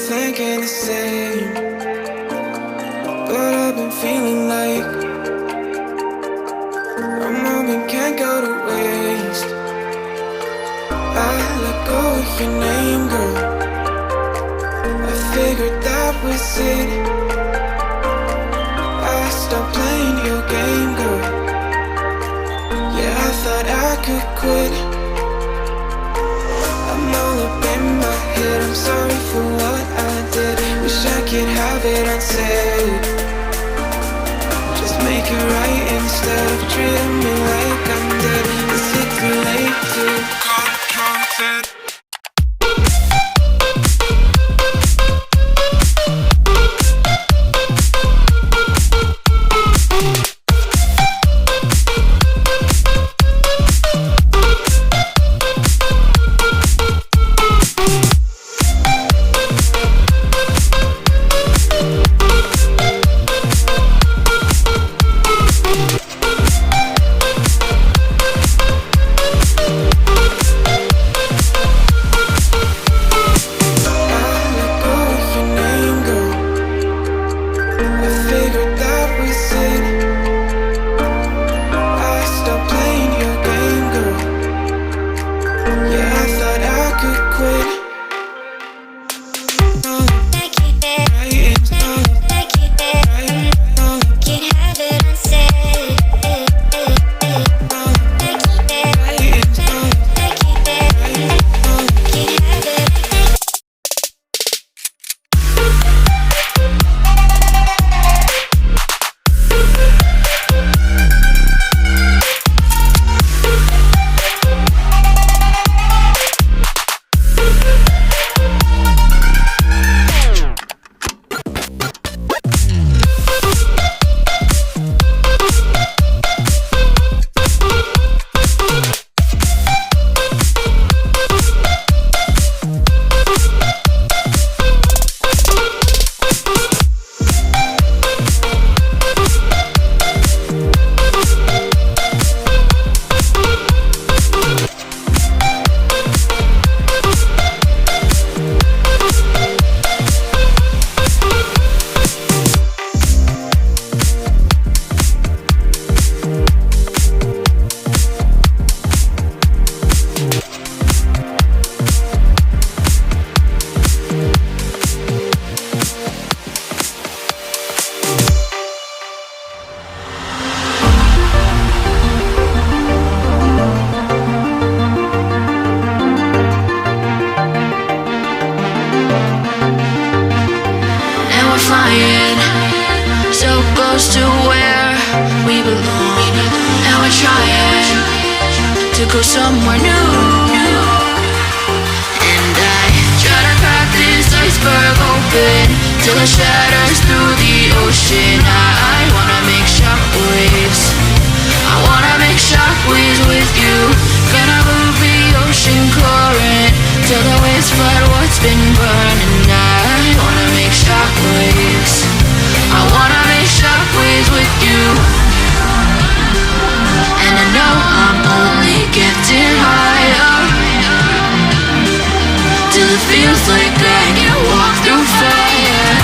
thinking the same, but I've been feeling like a moment can't go to waste. I let go of your name, girl. I figured that was it. I stopped playing your game, girl. Yeah, I thought I could quit. I'm all up in my head, I'm sorry for what I did. Wish I could have it unsaid. Just make it right instead of treating me like I'm dead. Is it too late to confess? Somewhere new, and I try to crack this iceberg open till it shatters through the ocean. I wanna make shockwaves. I wanna make shockwaves with you. Gonna move the ocean current till the waves flood what's been burning. I wanna make shockwaves. I wanna make shockwaves with you. And I know I'm only getting higher till it feels like I can walk through fire.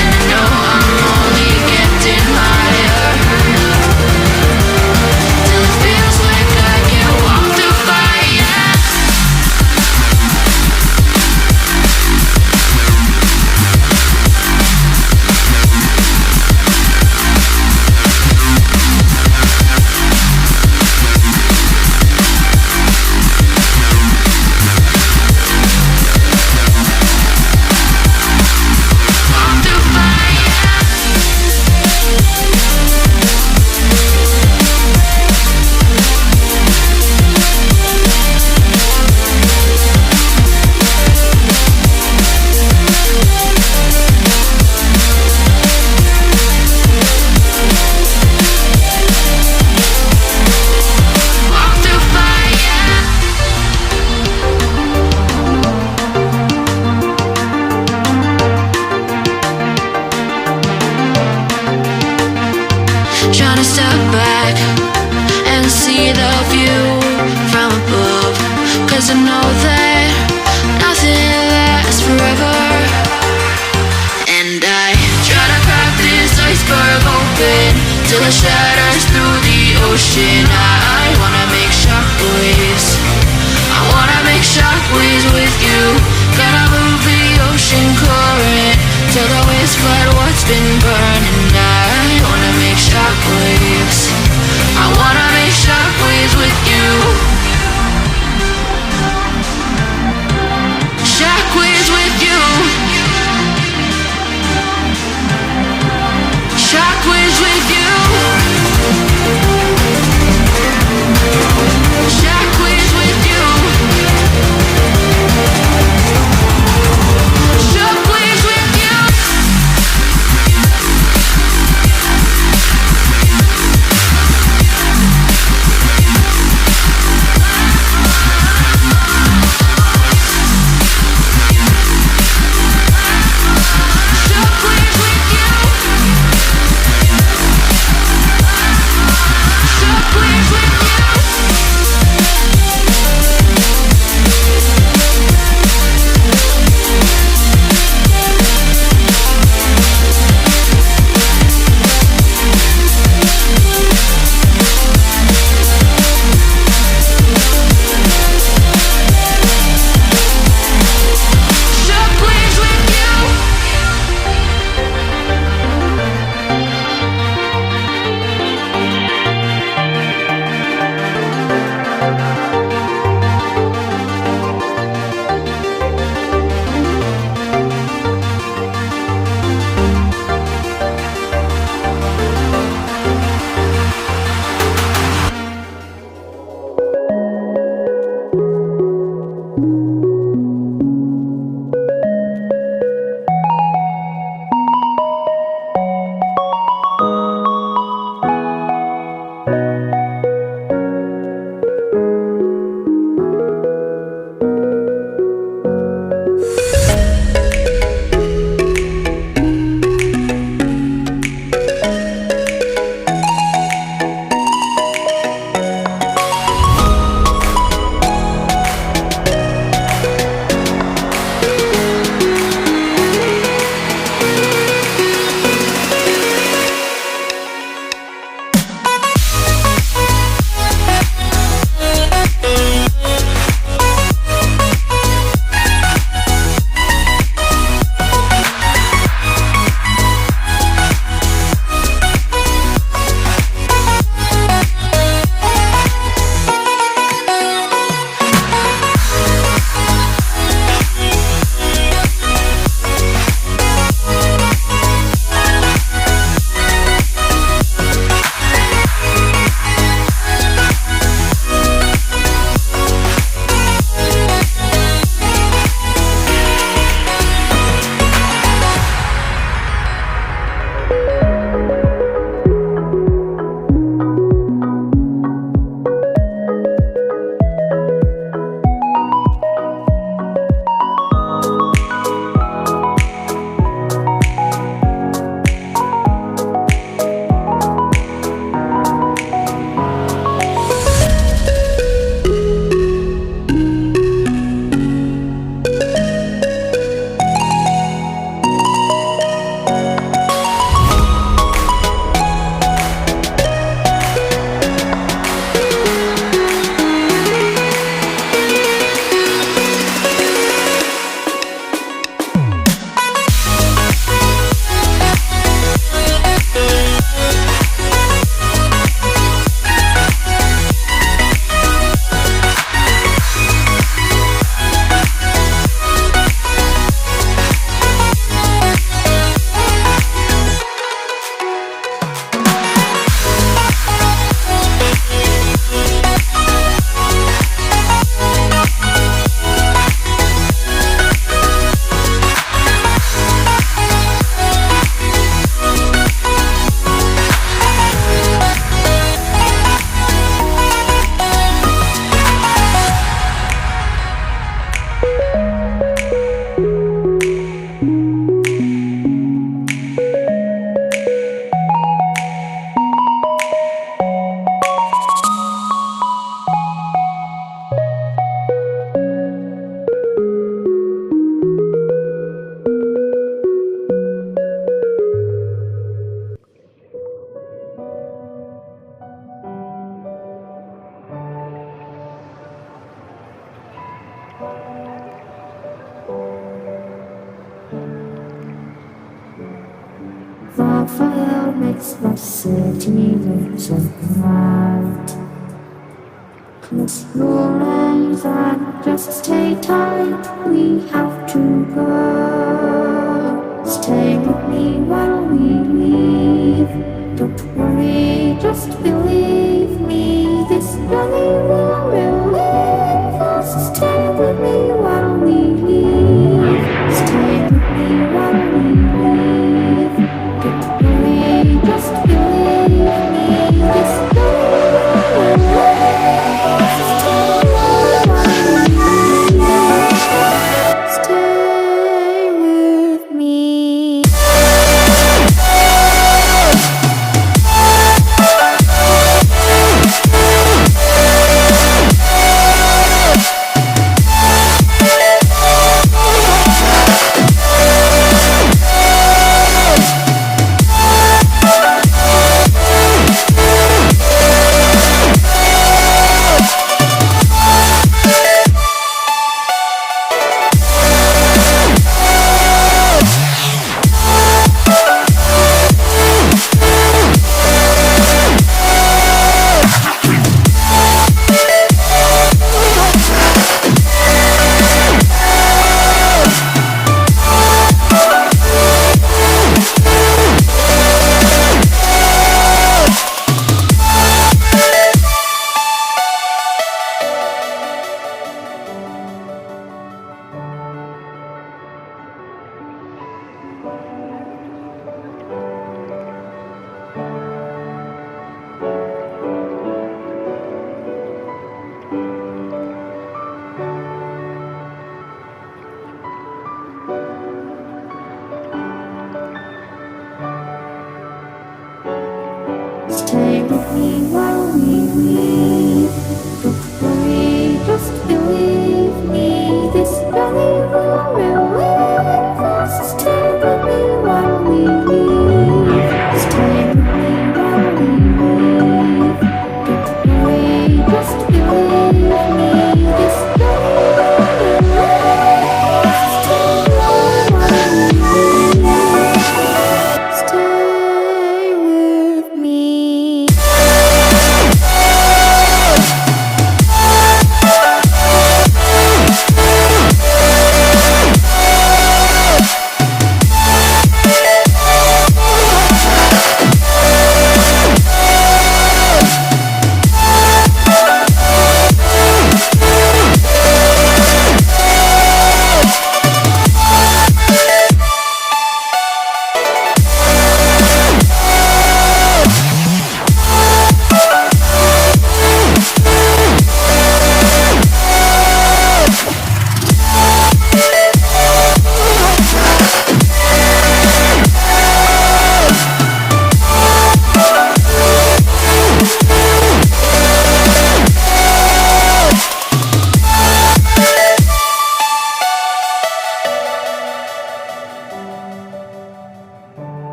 And I know I'm only getting higher till it feels like I can walk through fire. Trying to step back and see the view from above, 'cause I know that nothing till it shatters through the ocean. I wanna make shockwaves. I wanna make shockwaves with you. Gonna move the ocean current till the waves flood what's been burning. I wanna make shockwaves. I wanna make shockwaves with you. Shockwaves with you. Shockwaves with you. Shockwaves with you. Shockwaves with you. fire makes the city look so bright. Close your eyes and just stay tight. We have to go. Stay with me while we leave. Don't worry, just believe me. This journey will relieve us. Stay with me while we leave. Stay with me while we leave. Don't worry, just believe me. This journey will relieve us. Stay while we leave. Stay with me. Stay with me while we leave. Don't worry, just believe me. This journey will relieve us. Stay with me while we leave. Stay with me while we leave. Don't worry, just believe me. This journey will relieve us. Stay while we leave. Stay with me.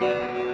Yeah.